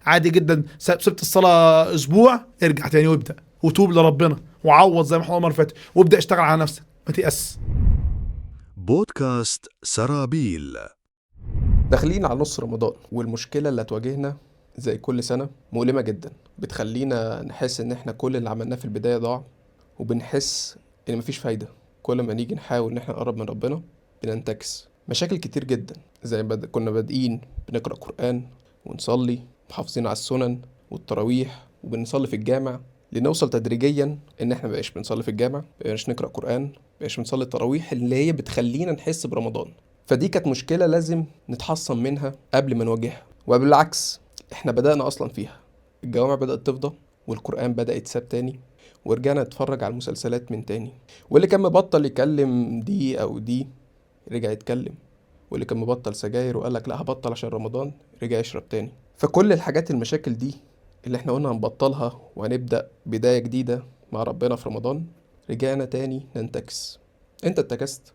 عادي جدا. سبت الصلاه اسبوع، ارجع تاني وابدا وتوب لربنا وعوض زي ما احنا المره فاتت، وابدا اشتغل على نفسك، ما تيأس. بودكاست سرابيل. داخلين على نص رمضان، والمشكلة اللي هتواجهنا زي كل سنة مؤلمة جدا، بتخلينا نحس ان احنا كل اللي عملناه في البداية ضاع، وبنحس ان مفيش فايدة. كل ما نيجي نحاول ان احنا نقرب من ربنا بننتكس. مشاكل كتير جدا، زي كنا بادئين بنقرأ قرآن ونصلي، محافظين على السنن والتراويح وبنصلي في الجامع، لنوصل تدريجيا ان احنا مبقاش بنصلي في الجامع، مبقاش نقرأ قرآن، مبقاش بنصلي التراويح اللي هي بتخلينا نحس برمضان. فدي كانت مشكلة لازم نتحصن منها قبل ما نواجهها. وبالعكس احنا بدأنا أصلا فيها، الجوامع بدأت تفضى والقرآن بدأ يتساب تاني، ورجعنا نتفرج على المسلسلات من تاني، واللي كان مبطل يكلم دي أو دي رجع يتكلم، واللي كان مبطل سجاير وقال لك لا هبطل عشان رمضان رجع يشرب تاني. فكل الحاجات المشاكل دي اللي احنا قلنا هنبطلها وهنبدأ بداية جديدة مع ربنا في رمضان، رجعنا تاني ننتكس. انت انتكست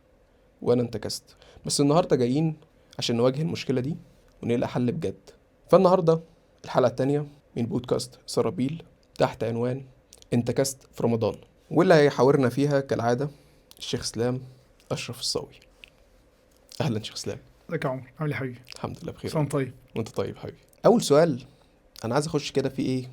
وانا انتكست، بس النهارده جايين عشان نواجه المشكله دي ونلاقي حل بجد. فالنهارده الحلقه التانية من بودكاست سرابيل تحت عنوان انتكست في رمضان، واللي هيحاورنا فيها كالعاده الشيخ اسلام اشرف الصاوي. اهلا شيخ اسلام. ازيك يا عمر، عامل ايه يا حبيبي؟ الحمد لله بخير. سلام طيب. وانت طيب حبيبي. اول سؤال انا عايز اخش كده في ايه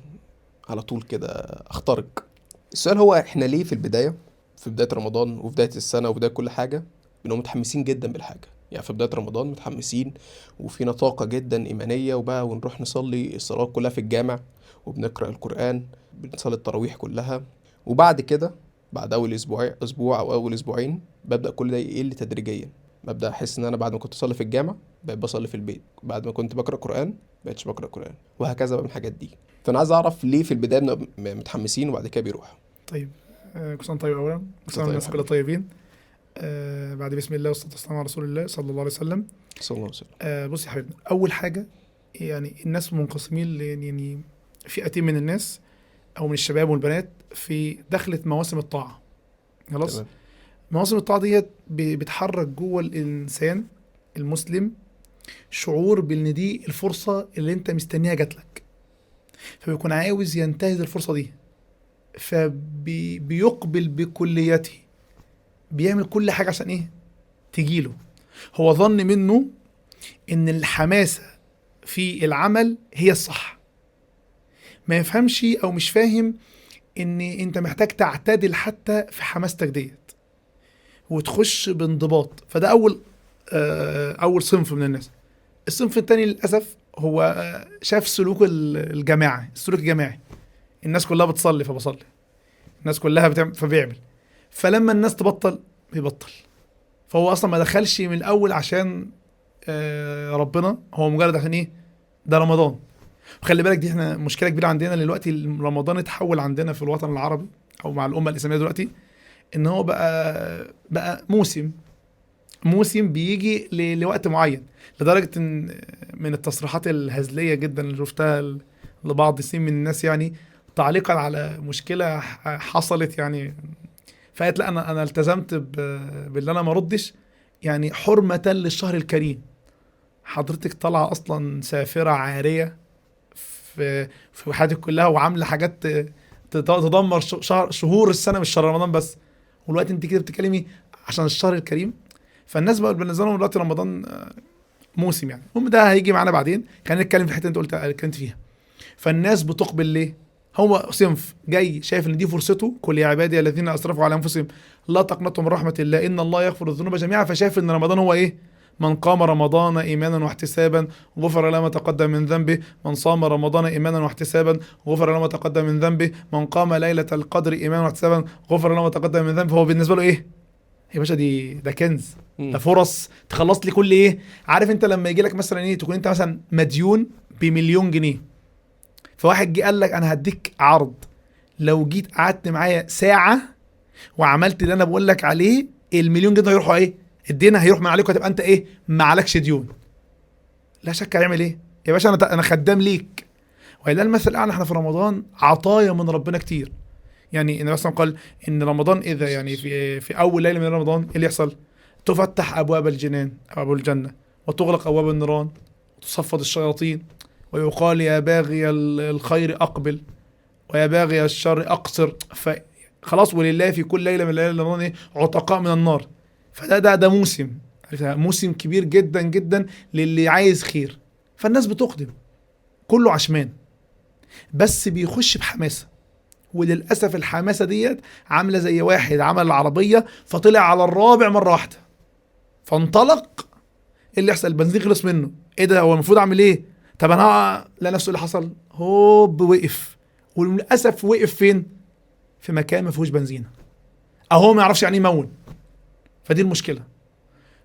على طول كده، اخترق السؤال. هو احنا ليه في البدايه، في بدايه رمضان وفي بدايه السنه وبدايه كل حاجه، بنبقى متحمسين جدا بالحاجه؟ يعني في بدايه رمضان متحمسين وفينا طاقه جدا ايمانيه، وبقى ونروح نصلي الصلوات كلها في الجامع وبنقرا القران، بنصلي التراويح كلها. وبعد كده بعد اول اسبوع او اول اسبوعين ببدا كل ده يقل تدريجيا. ببدا احس ان انا بعد ما كنت اصلي في الجامع بقيت بصلي في البيت، بعد ما كنت بقرا قران بقيتش بقرا قران، وهكذا بقى من الحاجات دي. فانا عايز اعرف ليه في البدايه بنبقى متحمسين وبعد كده بيروح. طيب، كل سنه طيب اولا، كل سنه طيب الناس كلها حبيبي. طيبين. بعد بسم الله والصلاه والسلام على رسول الله صلى الله عليه وسلم. صلى الله عليه وسلم. بص يا حبيبنا، اول حاجه يعني الناس منقسمين يعني فئتين من الناس او من الشباب والبنات في دخلة مواسم الطاعه. خلاص. تمام. مواسم الطاعه ديت بتحرك جوه الانسان المسلم شعور بان دي الفرصه اللي انت مستنيها جات لك، فبيكون عاوز ينتهز الفرصه دي، فبيقبل بكليته، بيعمل كل حاجه عشان ايه؟ تجيله. هو ظن منه ان الحماسه في العمل هي الصح، ما يفهمش او مش فاهم ان انت محتاج تعتدل حتى في حماستك ديت وتخش بانضباط. فده اول صنف من الناس. الصنف التاني للاسف هو شاف سلوك الجماعه، السلوك الجماعي. الناس كلها بتصلي فبصلي، الناس كلها بتعمل فبيعمل، فلما الناس تبطل بيبطل. فهو اصلا ما دخلش من الاول عشان ربنا، هو مجرد عشان ايه؟ ده رمضان. وخلي بالك دي احنا مشكله كبيره عندنا دلوقتي. رمضان اتحول عندنا في الوطن العربي او مع الامه الاسلاميه دلوقتي ان هو بقى موسم بيجي لوقت معين، لدرجه ان من التصريحات الهزليه جدا اللي شفتها لبعض السين من الناس، يعني تعليقا على مشكله حصلت، يعني فقالت لا انا التزمت باللي انا ما ردش، يعني حرمه للشهر الكريم. حضرتك طالعه اصلا سافره عاريه في حياتك كلها وعامله حاجات تدمر شهور السنه، مش شهر رمضان بس، والوقت انت كده بتتكلمي عشان الشهر الكريم. فالناس بقى بالنسبه لهم دلوقتي رمضان موسم يعني. المهم ده هيجي معانا بعدين، خلينا نتكلم في الحته اللي انت اتكلمت فيها. فالناس بتقبل ليه؟ هو صنف جاي شايف ان دي فرصته، قل يا عبادي الذين اسرفوا على انفسهم لا تقنطوا من رحمه الله ان الله يغفر الذنوب جميعا. فشايف ان رمضان هو ايه؟ من قام رمضان ايمانا واحتسابا غفر له ما تقدم من ذنبه، من صام رمضان ايمانا واحتسابا غفر له ما تقدم من ذنبه، من قام ليله القدر ايمانا واحتسابا غفر له ما تقدم من ذنبه. فهو بالنسبه له ايه؟ يا باشا ده كنز، ده فرص تخلص لي كل ايه. عارف انت لما يجي لك مثلا ايه، تكون انت مثلا مديون بمليون جنيه، فواحد جه قال لك انا هديك عرض، لو جيت قعدت معايا ساعه وعملت اللي انا بقول لك عليه، المليون جنيه هيروحوا ايه؟ الدين هيروح من عليك وهتبقى انت ايه؟ ما عليكش ديون. لا شك هيعمل ايه يا باشا؟ انا خدام ليك. وإلا المثل الاعلى، احنا في رمضان عطايا من ربنا كتير. يعني النبي صلى الله عليه وسلم قال ان رمضان اذا يعني في اول ليله من رمضان ايه اللي يحصل؟ تفتح ابواب الجنان، ابواب الجنه، وتغلق ابواب النيران، وتصفد الشياطين. ويقال يا باغي الخير أقبل ويا باغي الشر أقصر. فخلاص ولله في كل ليلة من الليالي رمضان إيه؟ عتقاء من النار. فده موسم، موسم كبير جدا جدا للي عايز خير. فالناس بتقدم كله عشمان، بس بيخش بحماسة. وللأسف الحماسة ديت عاملة زي واحد عمل العربية فطلع على الرابع مرة واحدة فانطلق. ايه اللي يحصل؟ البنزين خلص منه. ايه ده؟ هو المفروض اعمل ايه؟ طب انا لا، نفسه اللي حصل هوب وقف. وللاسف وقف فين؟ في مكان ما فيهوش بنزين، اهو ما يعرفش يعني يمون. فدي المشكله.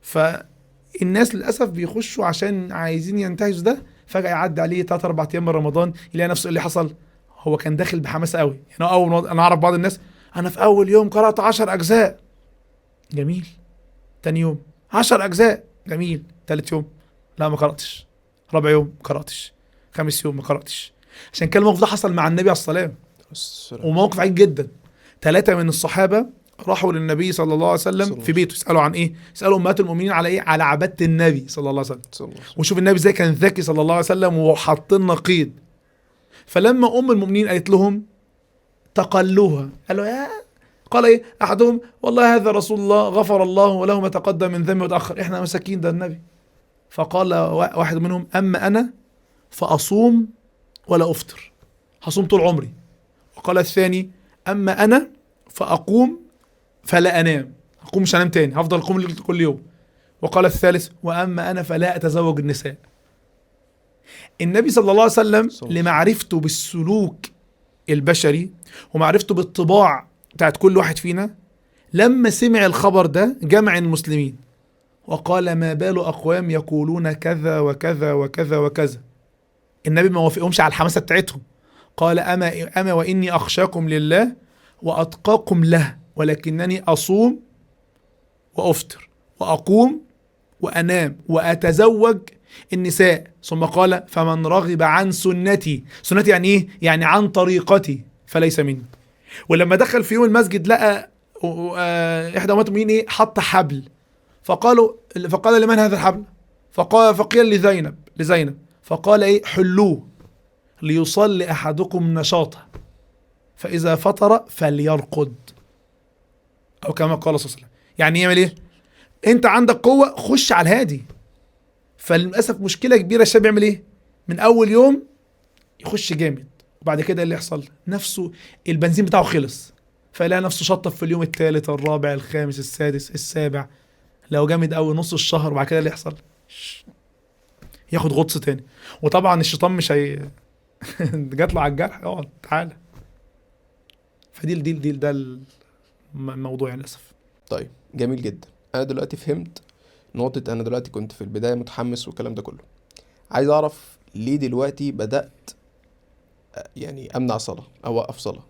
فالناس للاسف بيخشوا عشان عايزين ينتهزوا ده، فجاه يعدي عليه 3 4 ايام من رمضان يلاقي نفسه اللي حصل. هو كان داخل بحماسه قوي. يعني انا اعرف بعض الناس، انا في اول يوم قرات 10 اجزاء، جميل. تاني يوم 10 اجزاء، جميل. تالت يوم لا ما قراتش. رابع يوم ما قراتش. خامس يوم ما قراتش. عشان كان الموقف ده حصل مع النبي عليه الصلاه والسلام، وموقف عجيب جدا. 3 من الصحابه راحوا للنبي صلى الله عليه وسلم في بيته، يسالوا عن ايه؟ يسالوا امهات المؤمنين على ايه؟ على عباده النبي صلى الله عليه وسلم. وشوف النبي ازاي كان ذكي صلى الله عليه وسلم وحط لنا قيد. فلما ام المؤمنين قالت لهم تقلوها، قالوا يا، قال ايه احدهم والله هذا رسول الله غفر الله له ما تقدم من ذنبه وتاخر، احنا مساكين ده النبي. فقال واحد منهم اما انا فاصوم ولا افطر، هصوم طول عمري. وقال الثاني اما انا فاقوم فلا انام، اقوم مش هنام تاني، هفضل اقوم كل يوم. وقال الثالث واما انا فلا اتزوج النساء. النبي صلى الله عليه وسلم لمعرفته بالسلوك البشري ومعرفته بالطباع بتاعت كل واحد فينا، لما سمع الخبر ده جمع المسلمين وقال ما بال أقوام يقولون كذا وكذا وكذا وكذا. النبي ما وافقهمش على الحماسة بتاعتهم، قال أما وإني أخشاكم لله وأتقاكم له ولكنني أصوم وأفطر وأقوم وأنام وأتزوج النساء. ثم قال فمن رغب عن سنتي. سنتي يعني إيه؟ يعني عن طريقتي فليس مني. ولما دخل في يوم المسجد لقى إحدى أمهات المؤمنين إيه؟ حط حبل. فقال لمن هذا الحبل؟ فقيل لزينب. فقال ايه؟ حلوه ليصلي احدكم نشاطه فاذا فطر فليرقد، او كما قال صلى الله عليه وسلم. يعني يعمل ايه؟ انت عندك قوه خش على الهادي. فللاسف مشكله كبيره الشاب يعمل ايه؟ من اول يوم يخش جامد، وبعد كده اللي يحصل نفسه البنزين بتاعه خلص، فيلاقي نفسه شطف في اليوم الثالث الرابع الخامس السادس السابع. لو جامد قوي نص الشهر، وبعد كده اللي يحصل ياخد غطس تاني. وطبعا الشيطان مش هي جات له على الجرح، اقعد تعالى. فدي ده الموضوع للاسف. طيب جميل جدا. انا دلوقتي فهمت نقطة. انا دلوقتي كنت في البداية متحمس والكلام ده كله، عايز اعرف ليه دلوقتي بدأت يعني امنع صلاة او اوقف صلاة.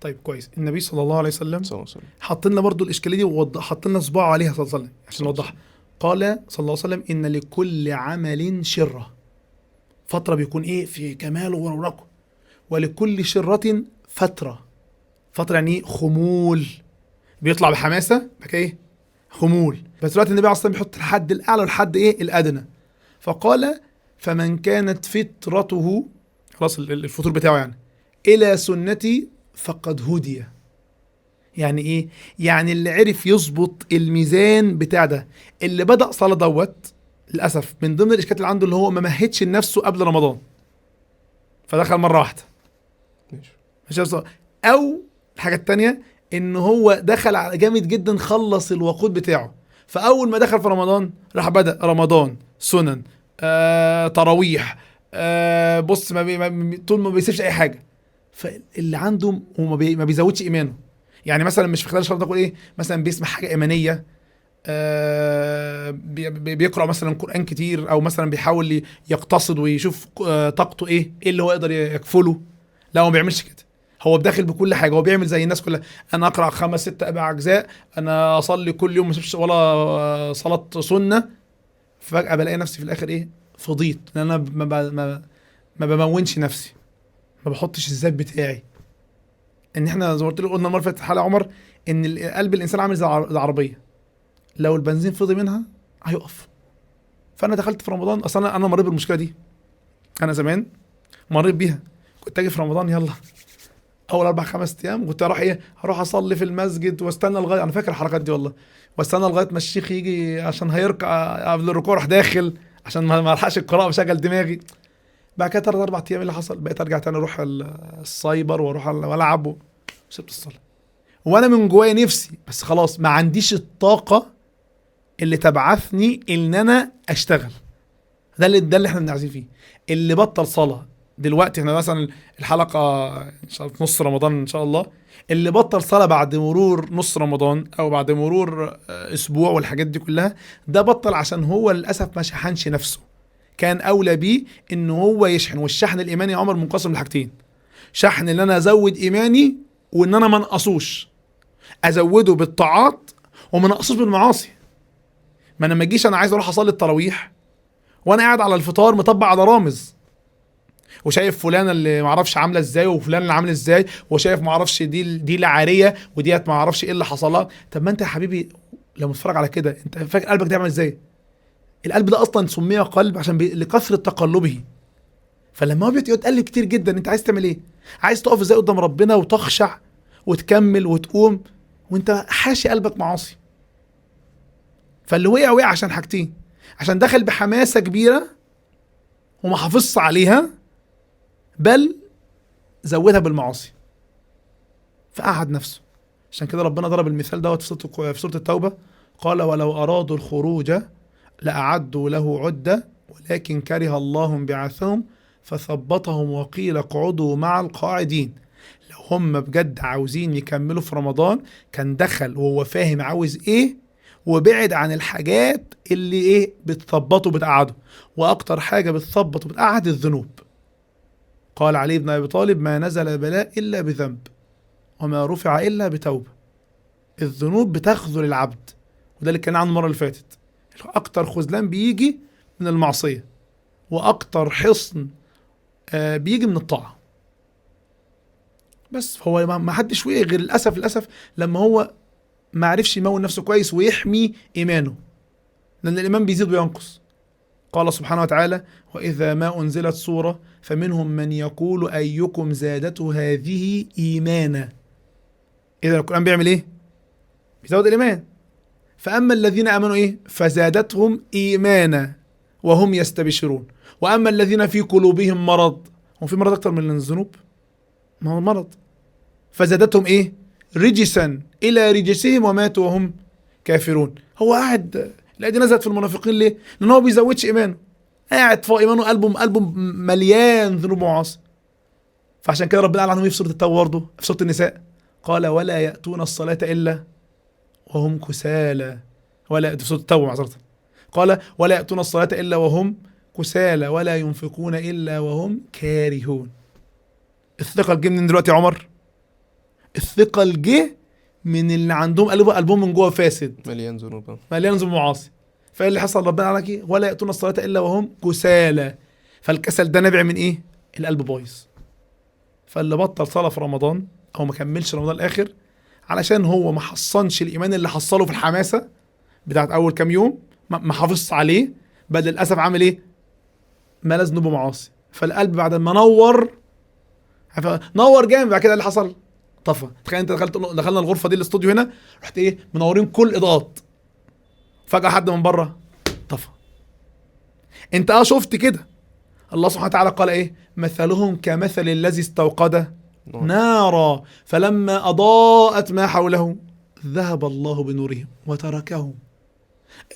طيب كويس. النبي صلى الله عليه وسلم صلى الله عليه وسلم حط لنا برضو الاشكاليه دي وحط لنا صباعه عليها صلى الله عليه وسلم عشان نوضحها. قال صلى الله عليه وسلم ان لكل عمل شره، فتره بيكون ايه في كماله ورونقه، ولكل شره فتره. فتره يعني ايه؟ خمول، بيطلع بحماسه بقى ايه؟ خمول. بس دلوقتي النبي عليه الصلاه والسلام بيحط الحد الاعلى والحد ايه؟ الادنى. فقال فمن كانت فطرته، خلاص الفطور بتاعه يعني، الى سنتي فقد هدي. يعني ايه؟ يعني اللي عرف يظبط الميزان بتاع ده، اللي بدأ صلاة دوت للأسف من ضمن الإشكالات اللي عنده اللي هو ما مهدش لنفسه قبل رمضان، فدخل مرة واحدة مش أو الحاجة التانية إن هو دخل على جامد جدا، خلص الوقود بتاعه، فأول ما دخل في رمضان راح بدأ رمضان سنن تراويح بص طول ما بيسيبش أي حاجة. فاللي عنده هو ما بيزودش إيمانه. يعني مثلا مش في خلال الشهر تقول ايه؟ مثلا بيسمع حاجه ايمانيه، بيقرا مثلا قران كتير، او مثلا بيحاول يقتصد ويشوف طاقته ايه اللي هو يقدر يكفله. لا، هو ما بيعملش كده. هو بداخل بكل حاجه، هو بيعمل زي الناس كلها، انا اقرا 5 6 اجزاء، انا اصلي كل يوم ما اسيبش ولا صلاه سنه. فجاه بلاقي نفسي في الاخر ايه؟ فضيت، لان انا ما بمونش نفسي، ما بحطش الذات بتاعي. ان احنا زي ما قلت لك، قلنا المره اللي فاتت حلقه عمر ان قلب الانسان عامل زي العربيه، لو البنزين فضي منها هيقف. فانا دخلت في رمضان، اصلا انا مريت بالمشكله دي. انا زمان مريت بيها، كنت اجي في رمضان يلا اول 4 5 ايام كنت اروح ايه، اروح اصلي في المسجد واستنى لغايه، انا فاكر الحركات دي والله، واستنى لغايه ما الشيخ يجي عشان هيركع قبل الركوع اروح داخل عشان ما الحقش القراءه وشغل دماغي. بعد كده 3 4 ايام اللي حصل، بقيت ارجع تاني اروح السايبر واروح والعب وسبت الصلاه. وانا من جوايا نفسي، بس خلاص ما عنديش الطاقه اللي تبعثني ان انا اشتغل. ده اللي احنا بنعزيه فيه. اللي بطل صلاه دلوقتي، احنا مثلا الحلقه ان شاء الله في نص رمضان ان شاء الله، اللي بطل صلاه بعد مرور نص رمضان او بعد مرور اسبوع والحاجات دي كلها، ده بطل عشان هو للاسف ما شحنش نفسه. كان اولى بيه ان هو يشحن. والشحن الايماني يا عمر منقسم لحاجتين: شحن ان انا ازود ايماني، وان انا ما انقصوش، ازوده بالطاعات وما انقصوش بالمعاصي. ما انا ما اجيش انا عايز اروح اصلي التراويح وانا قاعد على الفطار مطبق على رامز، وشايف فلانه اللي ما اعرفش عامله ازاي وفلان اللي عامل ازاي، وشايف ما اعرفش دي العاريه وديت ما اعرفش ايه اللي حصل لها. طب ما انت يا حبيبي لما تتفرج على كده انت فاكر قلبك ده عامل ازاي؟ القلب ده اصلا سمي قلب عشان لكثره تقلبه. فلما هو يتقلب كتير جدا، انت عايز تعمل ايه؟ عايز تقف ازاي قدام ربنا وتخشع وتكمل وتقوم وانت حاشي قلبك معاصي. فاللي وقع عشان حاجتين: عشان دخل بحماسه كبيره وما حافظش عليها، بل زودها بالمعاصي فقعد نفسه. عشان كده ربنا ضرب المثال دوت في سورة التوبة، قال: ولو أرادوا الخروج لأعدوا له عدة ولكن كره الله بعثهم فثبطهم وقيل اقعدوا مع القاعدين. لو هم بجد عاوزين يكملوا في رمضان كان دخل وهو فاهم عاوز ايه، وبعد عن الحاجات اللي ايه بتثبطه بتقعده. واكتر حاجة بتثبط وبتقعد الذنوب. قال علي بن ابي طالب: ما نزل بلاء الا بذنب وما رفع الا بتوبة. الذنوب بتخذل العبد، وده اللي كان عنه المرة اللي فاتت. اكتر خذلان بيجي من المعصية، واكتر حصن بيجي من الطاعة. بس هو ما حدش وقع غير للأسف لما هو ما عرفش يمون نفسه كويس ويحمي إيمانه، لأن الإيمان بيزيد وينقص. قال سبحانه وتعالى: وإذا ما أنزلت سورة فمنهم من يقول أيكم زادته هذه إيمانا. إذا القرآن بيعمل إيه؟ بيزود الإيمان. فأما الذين آمنوا إيه؟ فزادتهم إيمانا وهم يستبشرون. وأما الذين في قلوبهم مرض، هم في مرض أكتر من الذنوب؟ ما هو مرض. فزادتهم إيه؟ رجسا إلى رجسهم وماتوا وهم كافرون. هو قاعد، لا دي نزلت في المنافقين ليه؟ لأن هو بيزودش إيمانه، قاعد فوق إيمانه، قلبه مليان ذنوب ومعاصي. فعشان كده ربنا قال عنهم في سورة التوبة برضه، في سورة النساء قال: ولا يأتون الصلاة إلا وهم كسالى. ولا في سورة التوبة معذرة قال: ولا يأتون الصلاة إلا وهم كسالى ولا ينفقون إلا وهم كارهون. الثقل جه من دلوقتي يا عمر؟ الثقل جه من اللي عندهم قلبهم من جوه فاسد، مليان ذنوب. مليان ذنوب ومعاصي. فايه اللي حصل؟ ربنا قال لك ولا يأتون الصلاة إلا وهم كسالى. فالكسل ده نابع من ايه؟ القلب بايظ. فاللي بطل صلاة في رمضان او ما كملش رمضان الاخر علشان هو ما حصنش الايمان اللي حصله في الحماسة بتاعت اول كام يوم، ما حافظش عليه، بل للاسف عامل ايه؟ ملا ذنوب ومعاصي. فالقلب بعد ما نور جامد، بعد كده اللي حصل طفى. تخيل انت دخلنا الغرفه دي الاستوديو هنا، رحت ايه منورين كل اضاءات، فجاه حد من بره طفى. انت شفت كده. الله سبحانه وتعالى قال ايه؟ مثلهم كمثل الذي استوقد نارا فلما اضاءت ما حوله ذهب الله بنورهم وتركهم.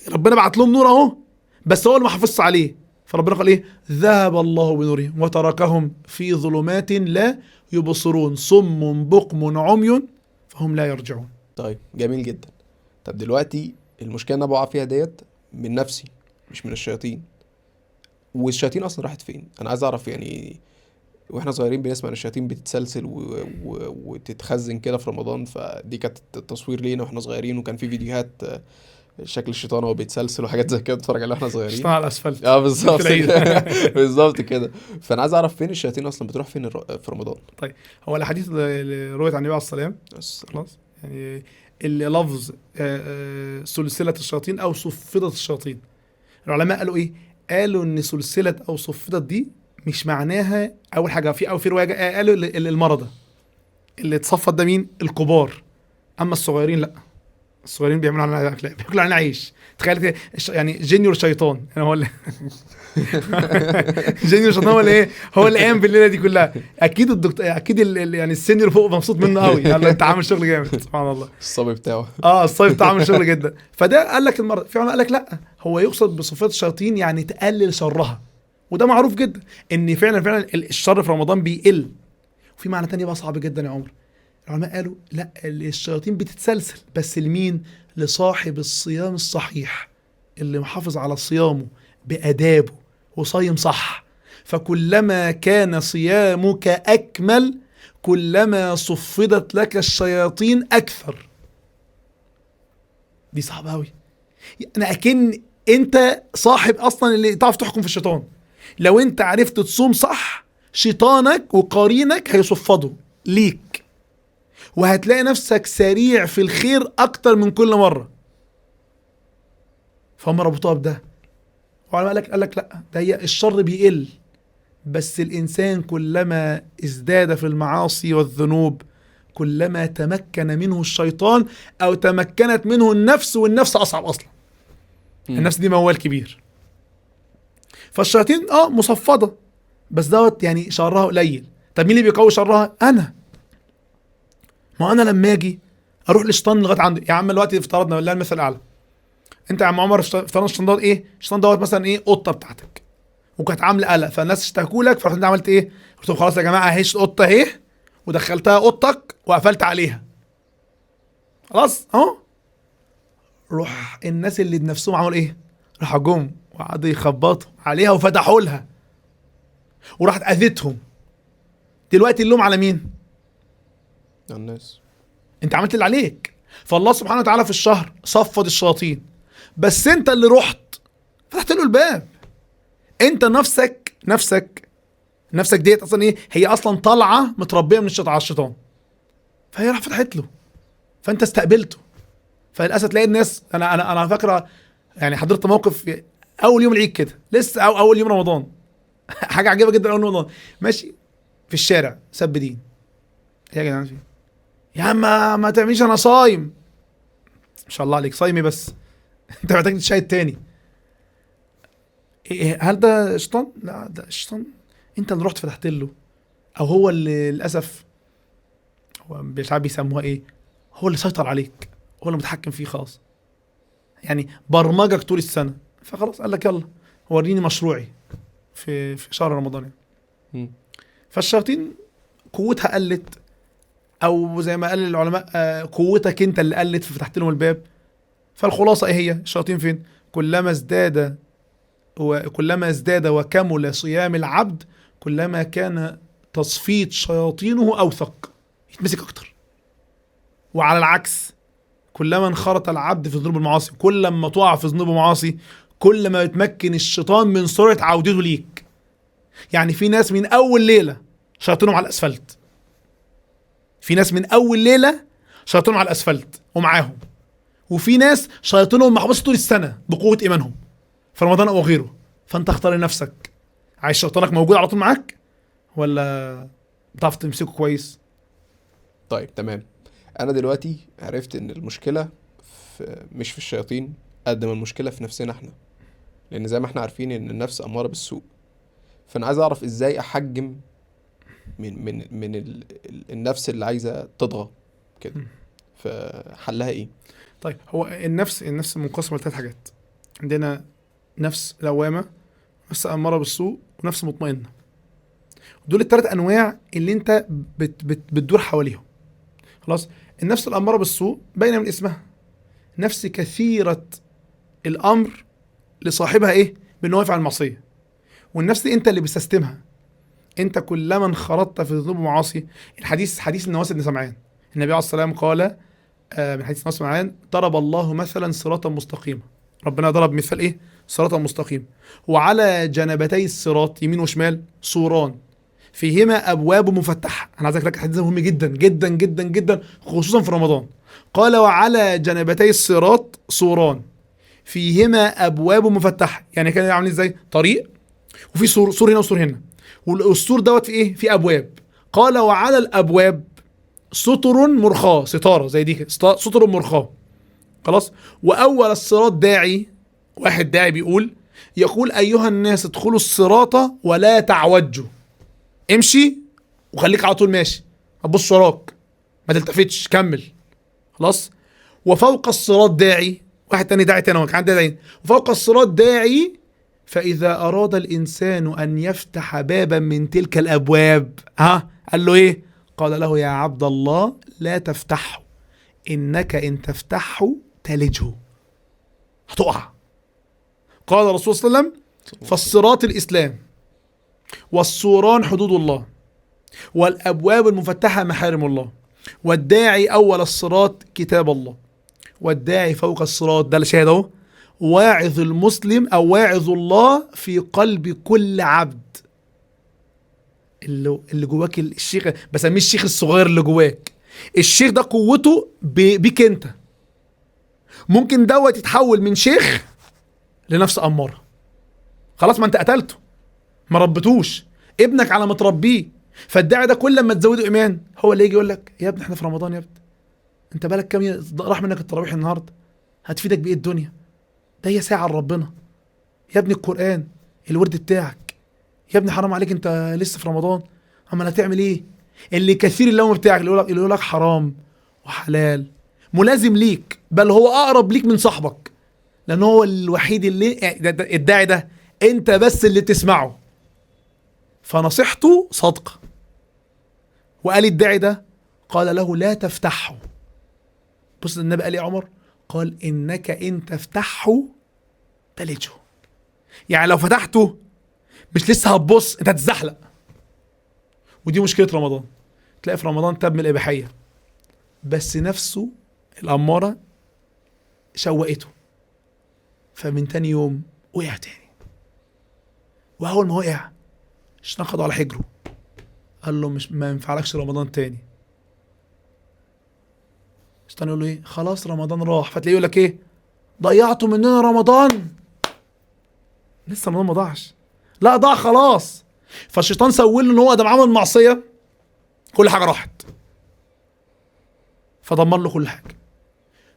ربنا بعت لهم نور اهو، بس هو اللي ما حافظش عليه. فربنا قال ايه؟ ذهب الله بنورهم وتركهم في ظلمات لا يبصرون صم بكم عمي فهم لا يرجعون. طيب جميل جدا. طب دلوقتي المشكله اللي انا بقع فيها ديت من نفسي مش من الشياطين. والشياطين اصلا راحت فين؟ انا عايز اعرف. يعني واحنا صغيرين بنسمع ان الشياطين بتتسلسل وتتخزن كده في رمضان، فدي كانت التصوير لينا واحنا صغيرين، وكان في فيديوهات شكل الشيطان وهو بيتسلسل وحاجات زي كده بتتفرج عليها واحنا صغيرين. شيطان على الاسفلت. بالظبط في العيد. بالظبط كده. فانا عايز اعرف فين الشياطين اصلا بتروح فين في رمضان. طيب هو الحديث اللي رويت عن النبي عليه الصلاه والسلام خلاص يعني اللي لفظ سلسله الشياطين او صفدت الشياطين، العلماء قالوا ايه؟ قالوا ان سلسله او صفدت دي مش معناها اول حاجه في روايه قالوا المرضى اللي اتصفت ده مين؟ الكبار. اما الصغيرين لا، الصغيرين بياكلوا علينا عيش. تخيل كده، يعني جينيور شيطان يعني هو اللي جينيور شيطان هو اللي ايه، هو اللي قام بالليله دي كلها. اكيد الدكتور، اكيد يعني السينيور فوق مبسوط منه قوي، يلا انت عامل شغل جامد سبحان الله. الصبي بتاعه. الصيف بتاع عامل شغل جدا. فده قال لك المرض، في علماء قال لك لا، هو يقصد بصفات الشياطين يعني تقلل شرها. وده معروف جدا ان فعلا الشر في رمضان بيقل. وفي معنى تاني بقى صعب جدا يا عمر، العلماء قالوا لا، الشياطين بتتسلسل بس لمين؟ لصاحب الصيام الصحيح، اللي محافظ على صيامه بآدابه وصايم صح. فكلما كان صيامك أكمل كلما صفدت لك الشياطين أكثر. دي صعبة أوي. يعني أكن أنت صاحب أصلا اللي تعرف تحكم في الشيطان. لو أنت عرفت تصوم صح، شيطانك وقرينك هيصفدوا ليك، وهتلاقي نفسك سريع في الخير أكتر من كل مرة. فهم ربطوها بده. وعلى قال لك لا، ده هي الشر بيقل، بس الإنسان كلما ازداد في المعاصي والذنوب كلما تمكن منه الشيطان أو تمكنت منه النفس، والنفس أصعب أصلا. النفس دي موال كبير. فالشياطين مصفدة، بس دوت يعني شرها قليل. طب مين اللي بيقوي شرها؟ أنا. ما أنا لما أجي أروح للشيطان لغاية عنده، يا عم دلوقتي افترضنا والله المثل الأعلى، أنت يا عم عمر افترضنا الشيطان دوت إيه؟ الشيطان دوت مثلا إيه؟ قطة بتاعتك، وكانت عامله قلق، فالناس اشتكوا لك، فرحت انت عملت ايه؟ قلت لهم خلاص يا جماعه اهيش قطه اهي، ودخلتها اوضتك وقفلت عليها. خلاص اهو. روح الناس اللي بنفسهم عملوا ايه؟ راحوا جم وقعدوا يخبطوا عليها وفتحوا لها، وراحت اذتهم. دلوقتي اللوم على مين؟ الناس. انت عملت اللي عليك. فالله سبحانه وتعالى في الشهر صفد الشياطين، بس انت اللي رحت فتحت له الباب. انت نفسك ديت اصلا ايه؟ هي اصلا طالعه متربيه من الشيطان على الشيطان، فهي راح فتحت له، فانت استقبلته. فللاسف تلاقي الناس، انا فاكره يعني حضرت موقف اول يوم العيد كده لسه، او اول يوم رمضان حاجه عجيبه جدا. اول رمضان ماشي في الشارع سب دين. يا جدعان في يا عم ما تعمليش انا صايم. ما شاء الله عليك صايمي، بس انت محتاج تشاهد تاني. هل ده شيطان؟ لا ده شيطان انت اللي رحت فتحت له، او هو اللي للاسف هو مش عارف بيسموها ايه، هو اللي سيطر عليك، هو اللي متحكم فيه خلاص، يعني برمجك طول السنه. فخلاص قال لك يلا وريني مشروعي في شهر رمضان يعني. فالشياطين قوتها قلت، او زي ما قال العلماء قوتك انت اللي قلت ففتحت لهم الباب. فالخلاصه ايه هي؟ الشياطين فين؟ كلما ازداد وكمل صيام العبد كلما كان تصفيد شياطينه أوثق، يتمسك أكتر. وعلى العكس كلما انخرط العبد في ذنوب المعاصي، كل ما تقع في ذنوب المعاصي كل ما يتمكن الشيطان من سرعة عودته ليك. يعني في ناس من أول ليلة شياطينهم على الأسفلت، في ناس من أول ليلة شياطينهم على الأسفلت ومعاهم، وفي ناس شياطينهم محبوسة طول السنة بقوة إيمانهم في رمضان او غيره. فانت اختار لنفسك، عايز شيطانك موجود على طول معاك ولا بتعرف تمسكه كويس؟ طيب تمام. انا دلوقتي عرفت ان المشكله مش في الشياطين قد ما المشكله في نفسنا احنا، لان زي ما احنا عارفين ان النفس اماره بالسوء. فانا عايز اعرف ازاي احجم من النفس اللي عايزه تطغى كده، فحلها ايه؟ طيب هو النفس منقسمه لثلاث حاجات. عندنا نفس لوامه، نفس اماره بالسوء، ونفس مطمئنه. دول الثلاث انواع اللي انت بتدور حواليهم. خلاص. النفس الاماره بالسوء باينه من اسمها، نفس كثيره الامر لصاحبها ايه؟ بانه يفعل المعصيه. والنفس دي انت اللي بتستسلمها. انت كلما انخرطت في ذنوب ومعاصي، الحديث حديث النواس بن سمعان، النبي عليه الصلاه والسلام قال من حديث النواس بن سمعان: ضرب الله مثلا صراطا مستقيما. ربنا ضرب مثال ايه؟ صراطا مستقيم، وعلى جنبتي الصراط يمين وشمال سوران فيهما ابواب مفتحه. انا عايز لك حديث مهم جدا جدا جدا جدا خصوصا في رمضان. قال: وعلى جنبتي الصراط سوران فيهما ابواب مفتحه. يعني كان عامل ازاي؟ طريق وفي سور هنا وسور هنا، والسور دوت في ايه؟ في ابواب. قال وعلى الابواب سطر مرخاة، ستاره زي دي كده، سطر مرخاة. خلاص. واول الصراط داعي، واحد داعي يقول ايها الناس ادخلوا الصراط ولا تعوجوا. امشي وخليك على طول ماشي، ما تبصش وراك، ما تلتفتش، كمل. خلاص. وفوق الصراط داعي، واحد تاني داعي تاني، كان داعي. وفوق الصراط داعي فإذا أراد الإنسان أن يفتح بابا من تلك الأبواب، قال له إيه؟ قال له يا عبد الله لا تفتحه، إنك إن تفتحه تلجه، هتقع. قال الرسول صلى الله عليه وسلم فالصراط الإسلام، والسوران حدود الله، والأبواب المفتحة محارم الله، والداعي أول الصراط كتاب الله، والداعي فوق الصراط، ده الشاهد اهو، واعظ المسلم أو واعظ الله في قلب كل عبد. اللي جواك الشيخ، بسميه الشيخ الصغير اللي جواك. الشيخ ده قوته بيك انت. ممكن دوت يتحول من شيخ لنفس أمارة. خلاص، ما انت قتلته، ما ربتوش، ابنك على ما تربيه. فالداعي ده كل ما تزوده ايمان هو اللي يجي يقول لك يا ابني احنا في رمضان، يا ابني انت بالك كام راح منك التراويح النهارده، هتفيدك بايه الدنيا، ده هي ساعه لربنا. يا ابني القران الورد بتاعك، يا ابني حرام عليك انت لسه في رمضان، اما هتعمل ايه؟ اللي كثير اللوم بتاعك اللي يقول لك حرام وحلال ملازم ليك، بل هو اقرب ليك من صاحبك، لان هو الوحيد اللي الداعي ده انت بس اللي تسمعه، فنصيحته صادقه. وقال الداعي ده قال له لا تفتحه. بص النبي قال يا عمر، قال انك ان تفتحه تلجه. يعني لو فتحته مش لسه هتبص، انت هتتزحلق. ودي مشكله رمضان، تلاقي في رمضان تاب من الاباحيه، بس نفسه الاماره شوقته، فمن تاني يوم وقع تاني. واول ما وقع الشيطان خده على حجره، قال له مش ما ينفعلكش رمضان تاني. الشيطان يقول له ايه؟ خلاص رمضان راح. فتلاقيه يقول لك ايه؟ ضيعتوا مننا رمضان. لسه رمضان ما ضاعش، لا ضاع خلاص. فالشيطان سوّل له ان هو ده عمل معصيه، كل حاجه راحت، فدمر له كل حاجه.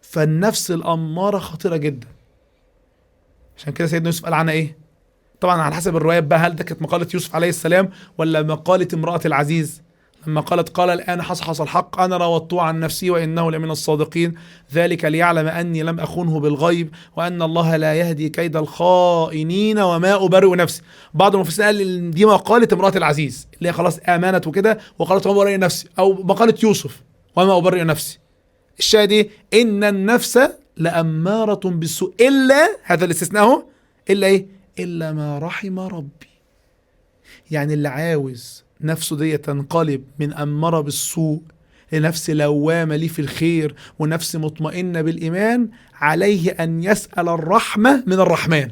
فالنفس الاماره خطيره جدا. عشان كده سيدنا يوسف قال عنها ايه؟ طبعا على حسب الروايات بقى، هل ده كانت مقاله يوسف عليه السلام ولا مقاله امراه العزيز لما قالت قال الآن حصحص الحق أنا راودته عن نفسي وإنه لمن الصادقين ذلك ليعلم أني لم أخنه بالغيب وأن الله لا يهدي كيد الخائنين وما أبرئ نفسي. بعض المفسرين قال دي مقالة امرأة العزيز اللي هي خلاص آمنت وكده وقالت وما أبرئ نفسي، أو مقالة يوسف وما أبرئ نفسي. الشاهد إيه؟ إن النفس لأمارة بالسوء إلا، هذا الاستثناء اهو، إلا إيه؟ إلا ما رحم ربي. يعني اللي عاوز نفسه دي تنقلب من أمارة بالسوء لنفس لوامة ليه في الخير ونفس مطمئنة بالإيمان، عليه أن يسأل الرحمة من الرحمن.